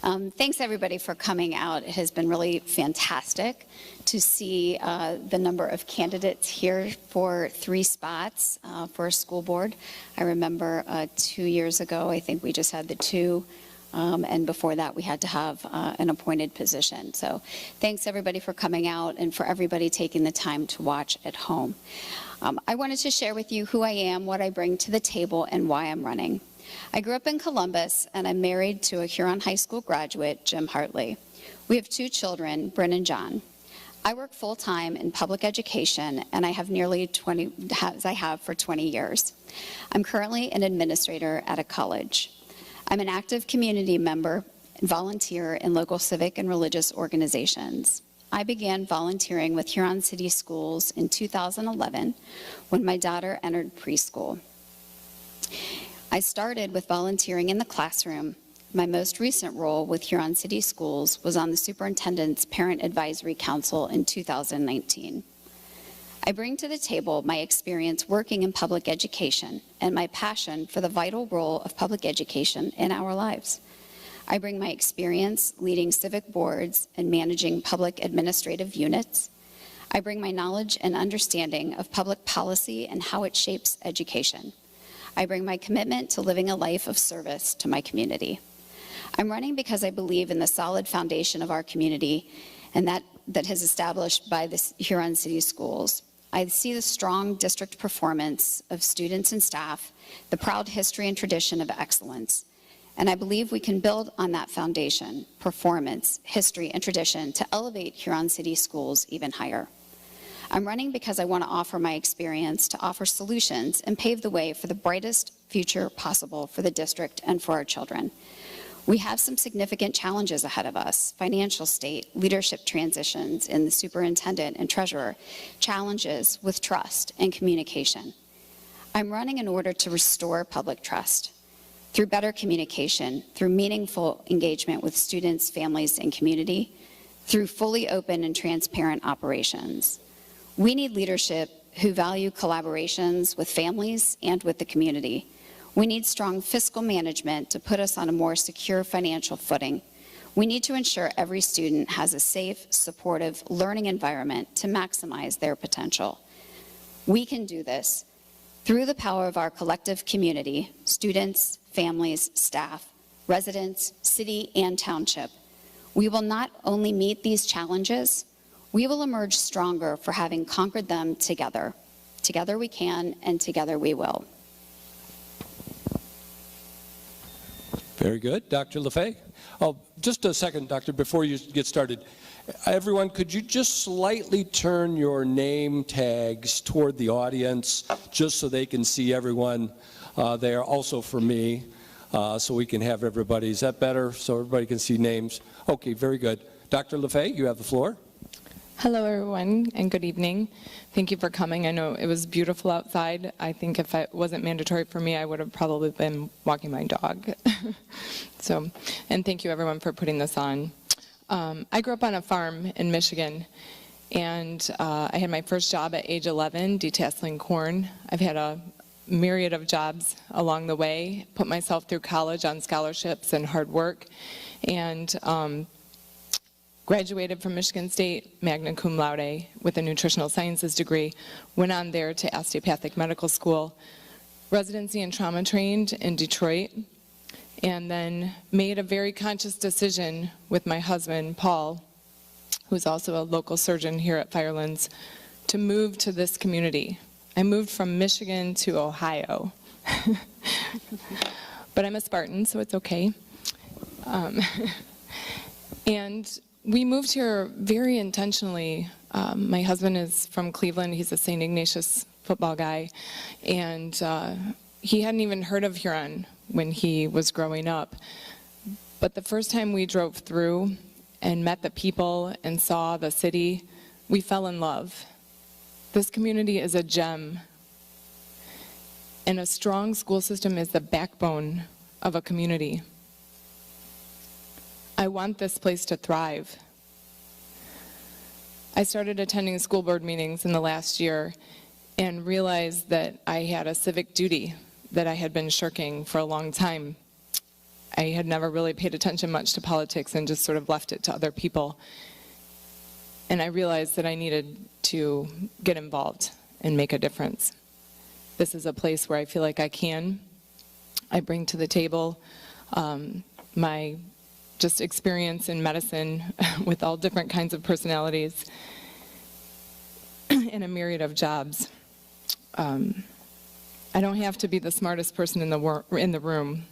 Thanks everybody for coming out. It has been really fantastic to see the number of candidates here for 3 spots for a school board. I remember 2 years ago, I think we just had the 2, and before that we had to have an appointed position. So thanks everybody for coming out and for everybody taking the time to watch at home. I wanted to share with you who I am, what I bring to the table, and why I'm running. I grew up in Columbus, and I'm married to a Huron High School graduate, Jim Hartley. We have 2 children, Bryn and John. I work full-time in public education, and I have nearly 20, as I have for 20 years. I'm currently an administrator at a college. I'm an active community member and volunteer in local civic and religious organizations. I began volunteering with Huron City Schools in 2011 when my daughter entered preschool. I started with volunteering in the classroom. My most recent role with Huron City Schools was on the Superintendent's Parent Advisory Council in 2019. I bring to the table my experience working in public education and my passion for the vital role of public education in our lives. I bring my experience leading civic boards and managing public administrative units. I bring my knowledge and understanding of public policy and how it shapes education. I bring my commitment to living a life of service to my community. I'm running because I believe in the solid foundation of our community and that is established by the Huron City Schools. I see the strong district performance of students and staff, the proud history and tradition of excellence. And I believe we can build on that foundation, performance, history, and tradition to elevate Huron City Schools even higher. I'm running because I want to offer my experience to offer solutions and pave the way for the brightest future possible for the district and for our children. We have some significant challenges ahead of us: financial state, leadership transitions in the superintendent and treasurer, challenges with trust and communication. I'm running in order to restore public trust through better communication, through meaningful engagement with students, families, and community, through fully open and transparent operations. We need leadership who value collaborations with families and with the community. We need strong fiscal management to put us on a more secure financial footing. We need to ensure every student has a safe, supportive learning environment to maximize their potential. We can do this through the power of our collective community, students, families, staff, residents, city, and township. We will not only meet these challenges, we will emerge stronger for having conquered them together. Together we can, and together we will. Very good. Dr. LaFay? Oh, just a second, Doctor, before you get started. Everyone, could you just slightly turn your name tags toward the audience just so they can see everyone there, also for me, so we can have everybody. Is that better? So everybody can see names. Okay, very good. Dr. LaFay, you have the floor. Hello everyone, and good evening. Thank you for coming. I know it was beautiful outside. I think if it wasn't mandatory for me, I would have probably been walking my dog. And thank you everyone for putting this on. I grew up on a farm in Michigan, and I had my first job at age 11, detasseling corn. I've had a myriad of jobs along the way, put myself through college on scholarships and hard work, and graduated from Michigan State, magna cum laude, with a nutritional sciences degree, went on there to osteopathic medical school, residency and trauma trained in Detroit, and then made a very conscious decision with my husband, Paul, who's also a local surgeon here at Firelands, to move to this community. I moved from Michigan to Ohio. But I'm a Spartan, so it's okay. And we moved here very intentionally. My husband is from Cleveland. He's a St. Ignatius football guy. And he hadn't even heard of Huron when he was growing up. But the first time we drove through and met the people and saw the city, we fell in love. This community is a gem. And a strong school system is the backbone of a community. I want this place to thrive. I started attending school board meetings in the last year and realized that I had a civic duty that I had been shirking for a long time. I had never really paid attention much to politics and just sort of left it to other people. And I realized that I needed to get involved and make a difference. This is a place where I feel like I can. I bring to the table my just experience in medicine with all different kinds of personalities in a myriad of jobs. I don't have to be the smartest person in the room.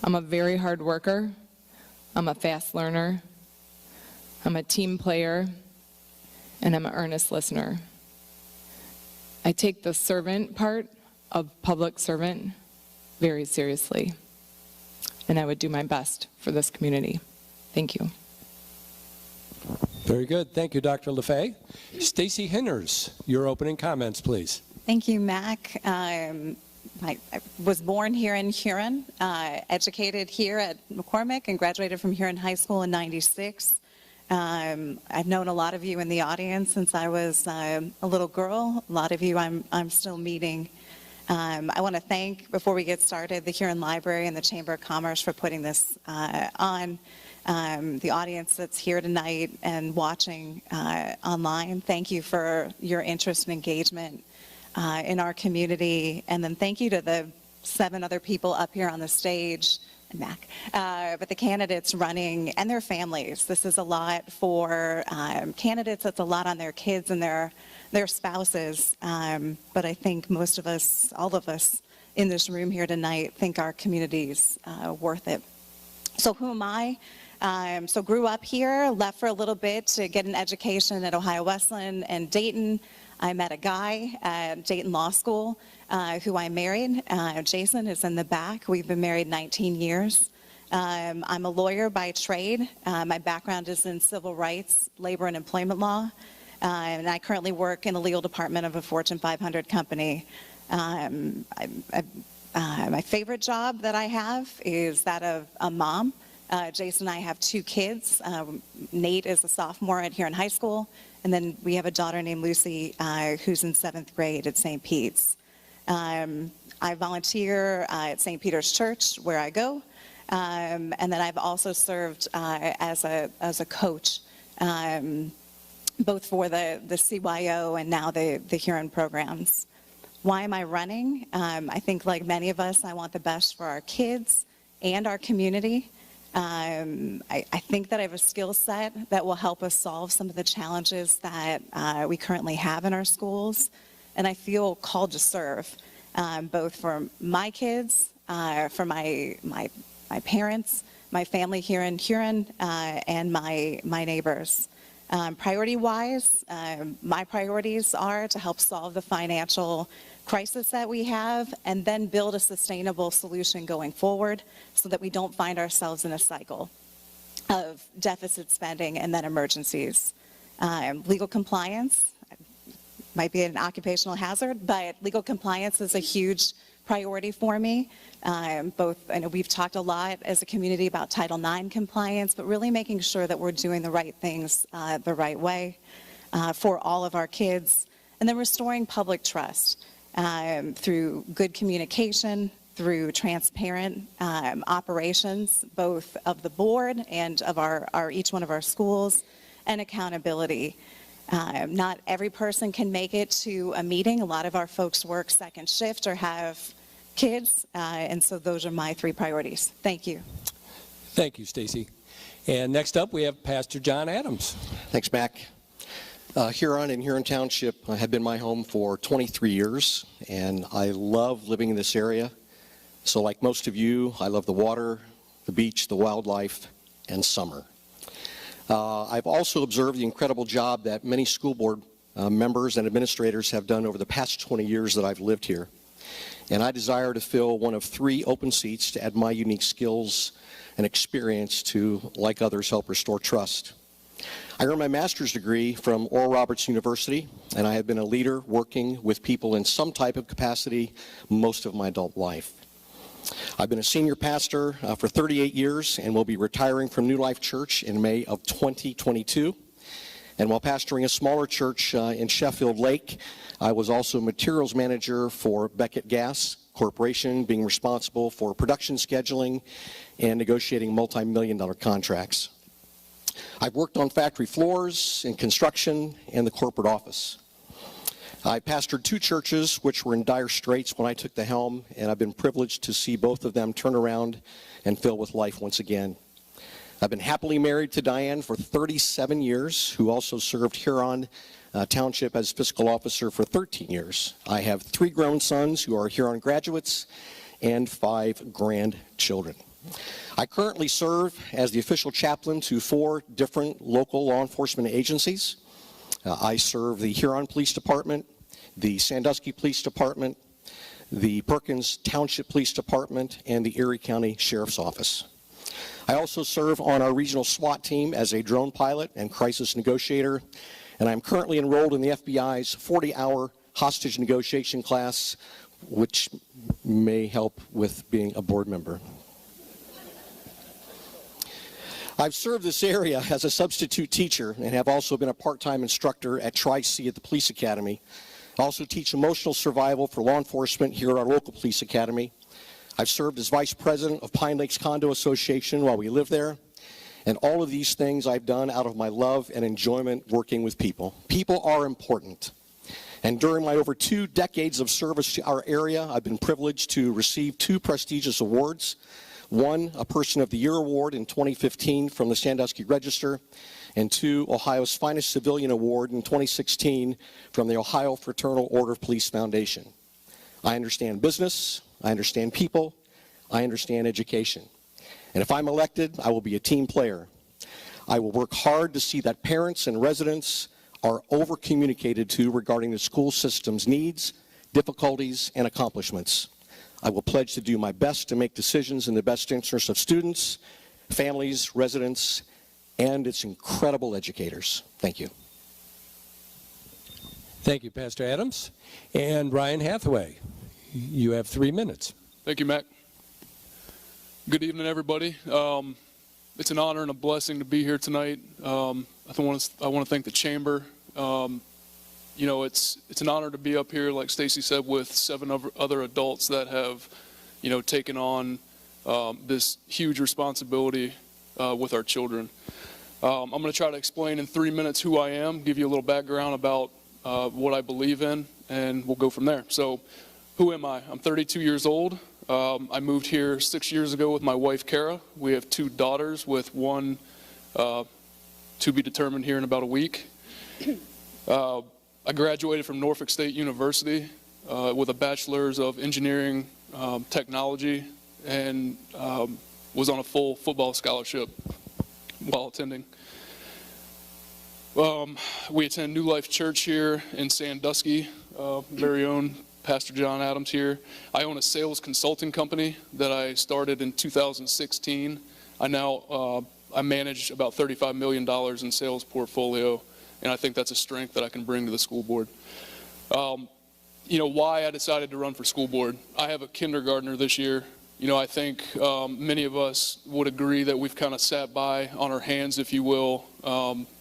I'm a very hard worker. I'm a fast learner. I'm a team player, and I'm an earnest listener. I take the servant part of public servant very seriously, and I would do my best for this community. Thank you. Very good. Thank you, Dr. LaFay. Stacy Hinners, your opening comments, please. Thank you, Mac. I was born here in Huron, educated here at McCormick, and graduated from Huron High School in '96. I've known a lot of you in the audience since I was a little girl. A lot of you I'm still meeting. I want to thank, before we get started, the Huron Library and the Chamber of Commerce for putting this on. The audience that's here tonight and watching online, thank you for your interest and engagement in our community. And then thank you to the 7 other people up here on the stage, and Mac, but the candidates running and their families. This is a lot for candidates. It's a lot on their kids and their spouses. But I think most of us, all of us in this room here tonight, think our community's worth it. So who am I? So grew up here, left for a little bit to get an education at Ohio Wesleyan and Dayton. I met a guy at Dayton Law School who I married. Jason is in the back. We've been married 19 years. I'm a lawyer by trade. My background is in civil rights, labor, and employment law. And I currently work in the legal department of a Fortune 500 company. My favorite job that I have is that of a mom. Jason and I have 2 kids. Nate is a sophomore at Huron High School, and then we have a daughter named Lucy who's in 7th grade at St. Pete's. I volunteer at St. Peter's Church where I go, and then I've also served as a coach, both for the CYO and now the Huron programs. Why am I running? I think, like many of us, I want the best for our kids and our community. I think that I have a skill set that will help us solve some of the challenges that we currently have in our schools, and I feel called to serve, both for my kids, for my parents, my family here in Huron, and my neighbors. Priority-wise, my priorities are to help solve the financial crisis that we have, and then build a sustainable solution going forward so that we don't find ourselves in a cycle of deficit spending and then emergencies. Legal compliance might be an occupational hazard, but legal compliance is a huge priority for me. I know we've talked a lot as a community about Title IX compliance, but really making sure that we're doing the right things the right way for all of our kids, and then restoring public trust. Through good communication, through transparent operations, both of the board and of each one of our schools, and accountability. Not every person can make it to a meeting. A lot of our folks work second shift or have kids, and so those are my 3 priorities. Thank you. Thank you, Stacy. And next up, we have Pastor John Adams. Thanks, Mac. Huron and Huron Township have been my home for 23 years, and I love living in this area. So like most of you, I love the water, the beach, the wildlife, and summer. I've also observed the incredible job that many school board members and administrators have done over the past 20 years that I've lived here. And I desire to fill one of 3 open seats to add my unique skills and experience to, like others, help restore trust. I earned my master's degree from Oral Roberts University, and I have been a leader working with people in some type of capacity most of my adult life. I've been a senior pastor for 38 years and will be retiring from New Life Church in May of 2022. And while pastoring a smaller church in Sheffield Lake, I was also materials manager for Beckett Gas Corporation, being responsible for production scheduling and negotiating multi-million-dollar contracts. I've worked on factory floors, in construction, and the corporate office. I pastored 2 churches which were in dire straits when I took the helm, and I've been privileged to see both of them turn around and fill with life once again. I've been happily married to Diane for 37 years, who also served Huron Township as fiscal officer for 13 years. I have 3 grown sons who are Huron graduates and 5 grandchildren. I currently serve as the official chaplain to 4 different local law enforcement agencies. I serve the Huron Police Department, the Sandusky Police Department, the Perkins Township Police Department, and the Erie County Sheriff's Office. I also serve on our regional SWAT team as a drone pilot and crisis negotiator, and I'm currently enrolled in the FBI's 40-hour hostage negotiation class, which may help with being a board member. I've served this area as a substitute teacher and have also been a part-time instructor at Tri-C at the Police Academy. I also teach emotional survival for law enforcement here at our local police academy. I've served as vice president of Pine Lakes Condo Association while we live there. And all of these things I've done out of my love and enjoyment working with people. People are important. And during my over 2 decades of service to our area, I've been privileged to receive 2 prestigious awards. One, a Person of the Year Award in 2015 from the Sandusky Register, and 2, Ohio's Finest Civilian Award in 2016 from the Ohio Fraternal Order of Police Foundation. I understand business, I understand people, I understand education. And if I'm elected, I will be a team player. I will work hard to see that parents and residents are over-communicated to regarding the school system's needs, difficulties, and accomplishments. I will pledge to do my best to make decisions in the best interest of students, families, residents, and its incredible educators. Thank you. Thank you, Pastor Adams. And Ryan Hathaway, you have 3 minutes. Thank you, Mac. Good evening, everybody. It's an honor and a blessing to be here tonight. I want to thank the chamber. You know, it's an honor to be up here, like Stacy said, with 7 other adults that have, you know, taken on this huge responsibility with our children. I'm going to try to explain in 3 minutes who I am, give you a little background about what I believe in, and we'll go from there. So, who am I? I'm 32 years old. I moved here 6 years ago with my wife, Kara. We have 2 daughters, with one to be determined here in about a week. I graduated from Norfolk State University with a bachelor's of engineering technology, and was on a full football scholarship while attending. We attend New Life Church here in Sandusky, very own Pastor John Adams here. I own a sales consulting company that I started in 2016. I manage about $35 million in sales portfolio, and I think that's a strength that I can bring to the school board. You know, why I decided to run for school board. I have a kindergartner this year. You know, I think many of us would agree that we've kind of sat by on our hands, if you will,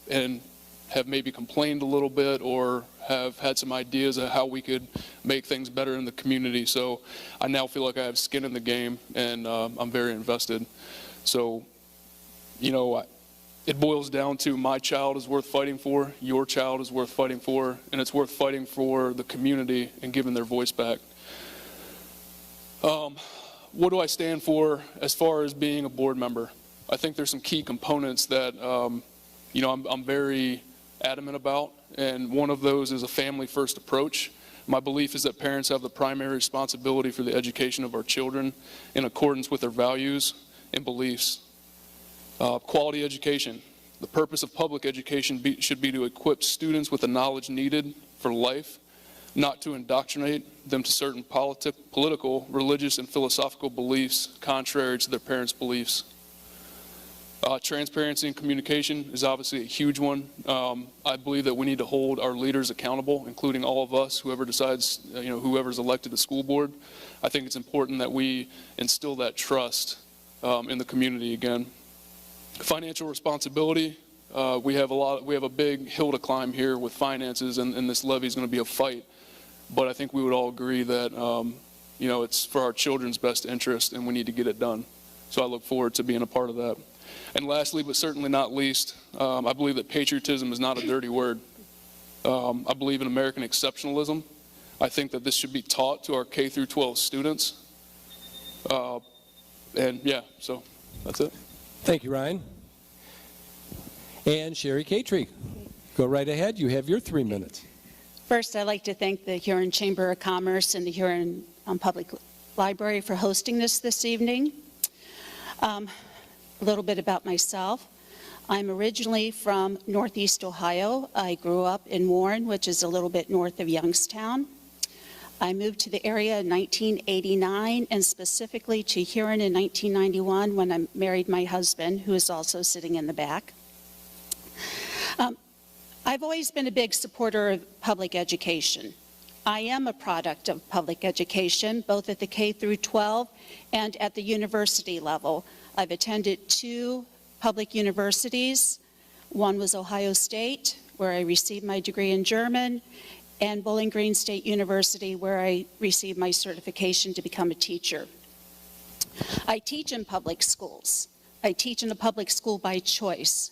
and have maybe complained a little bit or have had some ideas of how we could make things better in the community. So I now feel like I have skin in the game, and I'm very invested. So, you know, it boils down to my child is worth fighting for, your child is worth fighting for, and it's worth fighting for the community and giving their voice back. What do I stand for as far as being a board member? I think there's some key components that, you know, I'm very adamant about, and one of those is a family-first approach. My belief is that parents have the primary responsibility for the education of our children in accordance with their values and beliefs. Quality education. The purpose of public education should be to equip students with the knowledge needed for life, not to indoctrinate them to certain political, religious, and philosophical beliefs contrary to their parents' beliefs. Transparency and communication is obviously a huge one. I believe that we need to hold our leaders accountable, including all of us, whoever decides, you know, whoever's elected to school board. I think it's important that we instill that trust in the community again. Financial responsibility. We have a big hill to climb here with finances, and this levy is going to be a fight. But I think we would all agree that, you know, it's for our children's best interest, and we need to get it done. So I look forward to being a part of that. And lastly, but certainly not least, I believe that patriotism is not a dirty word. I believe in American exceptionalism. I think that this should be taught to our K through 12 students. And yeah, so that's it. Thank you, Ryan. And Sherry Catree, go right ahead. You have your 3 minutes. First, I'd like to thank the Huron Chamber of Commerce and the Huron Public Library for hosting this evening. A little bit about myself. I'm originally from Northeast Ohio. I grew up in Warren, which is a little bit north of Youngstown. I moved to the area in 1989 and specifically to Huron in 1991 when I married my husband, who is also sitting in the back. I've always been a big supporter of public education. I am a product of public education, both at the K through 12 and at the university level. I've attended 2 public universities. One was Ohio State, where I received my degree in German, and Bowling Green State University, where I received my certification to become a teacher. I teach in public schools. I teach in a public school by choice.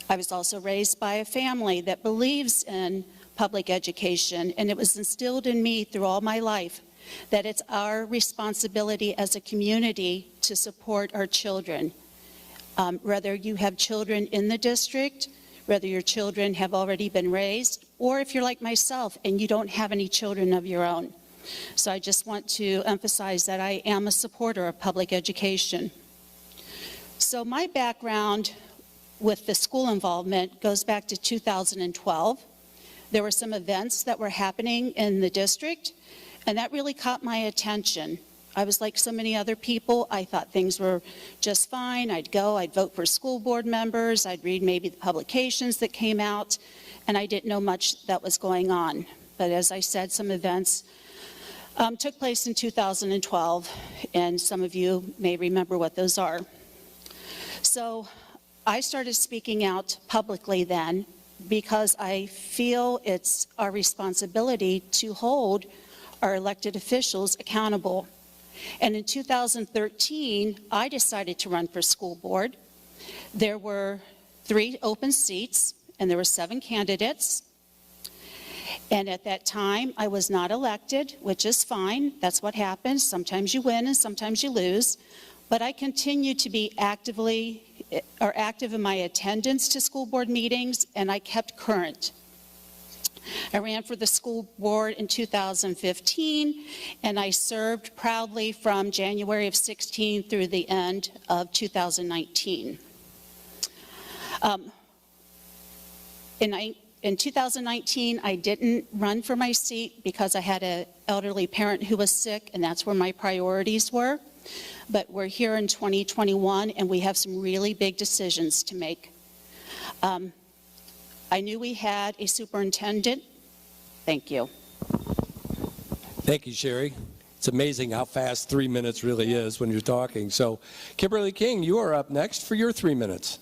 I was also raised by a family that believes in public education, and it was instilled in me through all my life that it's our responsibility as a community to support our children. Whether you have children in the district, whether your children have already been raised, or if you're like myself and you don't have any children of your own. So I just want to emphasize that I am a supporter of public education. So my background with the school involvement goes back to 2012. There were some events that were happening in the district, and that really caught my attention. I was like so many other people. I thought things were just fine. I'd go, I'd vote for school board members, I'd read maybe the publications that came out, and I didn't know much that was going on. But as I said, some events took place in 2012, and some of you may remember what those are. So I started speaking out publicly then because I feel it's our responsibility to hold our elected officials accountable. And in 2013, I decided to run for school board. There were 3 open seats, and there were 7 candidates. And at that time, I was not elected, which is fine. That's what happens. Sometimes you win and sometimes you lose. But I continued to be active in my attendance to school board meetings, and I kept current. I ran for the school board in 2015, and I served proudly from January of 16 through the end of 2019. In 2019, I didn't run for my seat because I had an elderly parent who was sick, and that's where my priorities were. But we're here in 2021, and we have some really big decisions to make. I knew we had a superintendent. Thank you. Thank you, Sherry. It's amazing how fast 3 minutes really is when you're talking. So, Kimberly King, you are up next for your 3 minutes.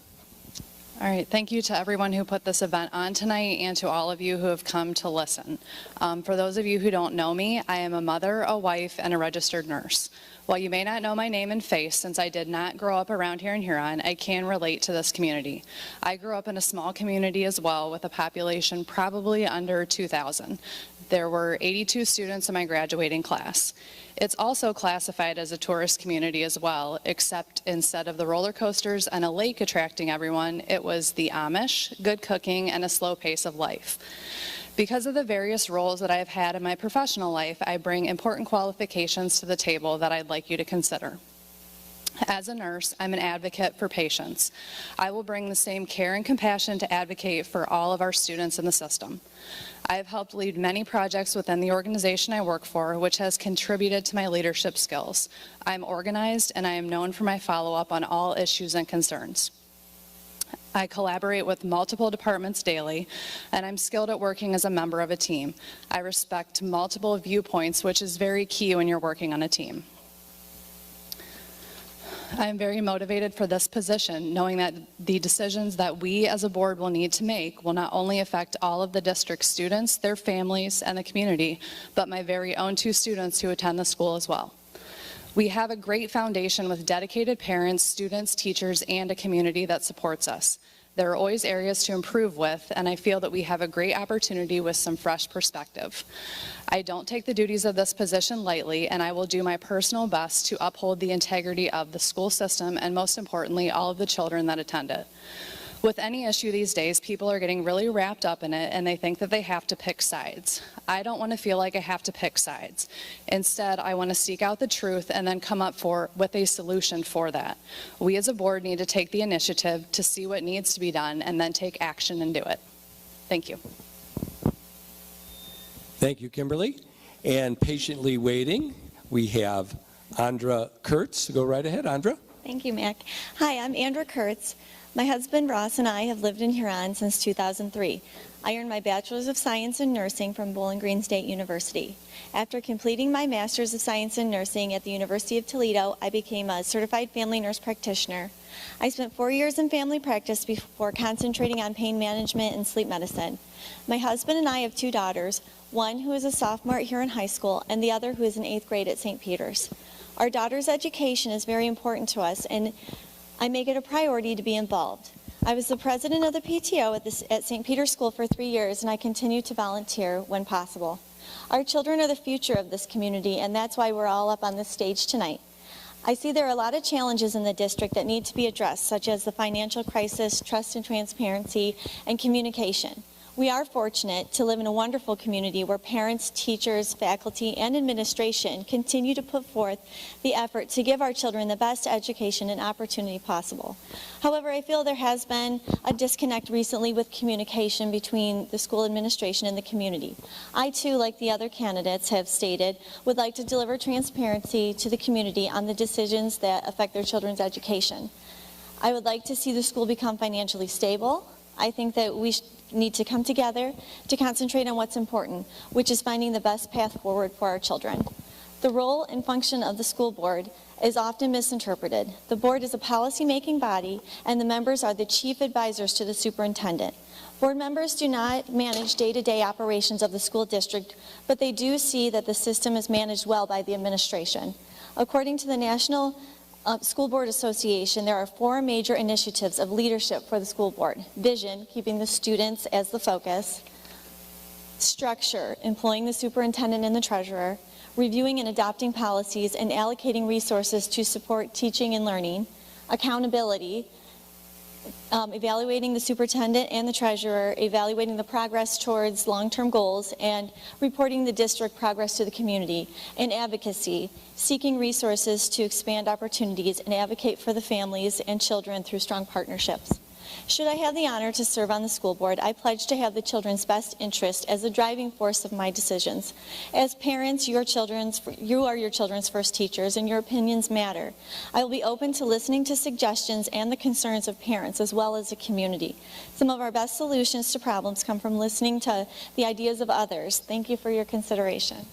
All right, thank you to everyone who put this event on tonight and to all of you who have come to listen. For those of you who don't know me, I am a mother, a wife, and a registered nurse. While you may not know my name and face, since I did not grow up around here in Huron, I can relate to this community. I grew up in a small community as well, with a population probably under 2,000. There were 82 students in my graduating class. It's also classified as a tourist community as well, except instead of the roller coasters and a lake attracting everyone, it was the Amish, good cooking, and a slow pace of life. Because of the various roles that I have had in my professional life, I bring important qualifications to the table that I'd like you to consider. As a nurse, I'm an advocate for patients. I will bring the same care and compassion to advocate for all of our students in the system. I have helped lead many projects within the organization I work for, which has contributed to my leadership skills. I'm organized, and I am known for my follow-up on all issues and concerns. I collaborate with multiple departments daily, and I'm skilled at working as a member of a team. I respect multiple viewpoints, which is very key when you're working on a team. I am very motivated for this position, knowing that the decisions that we as a board will need to make will not only affect all of the district students, their families, and the community, but my very own 2 students who attend the school as well. We have a great foundation with dedicated parents, students, teachers, and a community that supports us. There are always areas to improve with, and I feel that we have a great opportunity with some fresh perspective. I don't take the duties of this position lightly, and I will do my personal best to uphold the integrity of the school system and, most importantly, all of the children that attend it. With any issue these days, people are getting really wrapped up in it, and they think that they have to pick sides. I don't want to feel like I have to pick sides. Instead, I want to seek out the truth and then come up with a solution for that. We as a board need to take the initiative to see what needs to be done and then take action and do it. Thank you. Thank you, Kimberly. And patiently waiting, we have Andra Kurtz. Go right ahead, Andra. Thank you, Mac. Hi, I'm Andra Kurtz. My husband Ross and I have lived in Huron since 2003. I earned my Bachelor's of Science in Nursing from Bowling Green State University. After completing my Master's of Science in Nursing at the University of Toledo, I became a certified family nurse practitioner. I spent 4 years in family practice before concentrating on pain management and sleep medicine. My husband and I have 2 daughters, one who is a sophomore at Huron High School and the other who is in 8th grade at St. Peter's. Our daughter's education is very important to us, and I make it a priority to be involved. I was the president of the PTO at St. Peter's School for 3 years, and I continue to volunteer when possible. Our children are the future of this community, and that's why we're all up on this stage tonight. I see there are a lot of challenges in the district that need to be addressed, such as the financial crisis, trust and transparency, and communication. We are fortunate to live in a wonderful community where parents, teachers, faculty, and administration continue to put forth the effort to give our children the best education and opportunity possible. However, I feel there has been a disconnect recently with communication between the school administration and the community. I too, like the other candidates have stated, would like to deliver transparency to the community on the decisions that affect their children's education. I would like to see the school become financially stable. I think that we need to come together to concentrate on what's important, which is finding the best path forward for our children. The role and function of the school board is often misinterpreted. The board is a policy-making body, and the members are the chief advisors to the superintendent. Board members do not manage day-to-day operations of the school district, but they do see that the system is managed well by the administration. According to the National School Board Association, there are 4 major initiatives of leadership for the school board. Vision, keeping the students as the focus. Structure, employing the superintendent and the treasurer. Reviewing and adopting policies and allocating resources to support teaching and learning. Accountability, evaluating the superintendent and the treasurer, evaluating the progress towards long-term goals, and reporting the district progress to the community. And advocacy, seeking resources to expand opportunities and advocate for the families and children through strong partnerships. Should I have the honor to serve on the school board, I pledge to have the children's best interest as the driving force of my decisions. As parents, you are your children's first teachers, and your opinions matter. I will be open to listening to suggestions and the concerns of parents as well as the community. Some of our best solutions to problems come from listening to the ideas of others. Thank you for your consideration.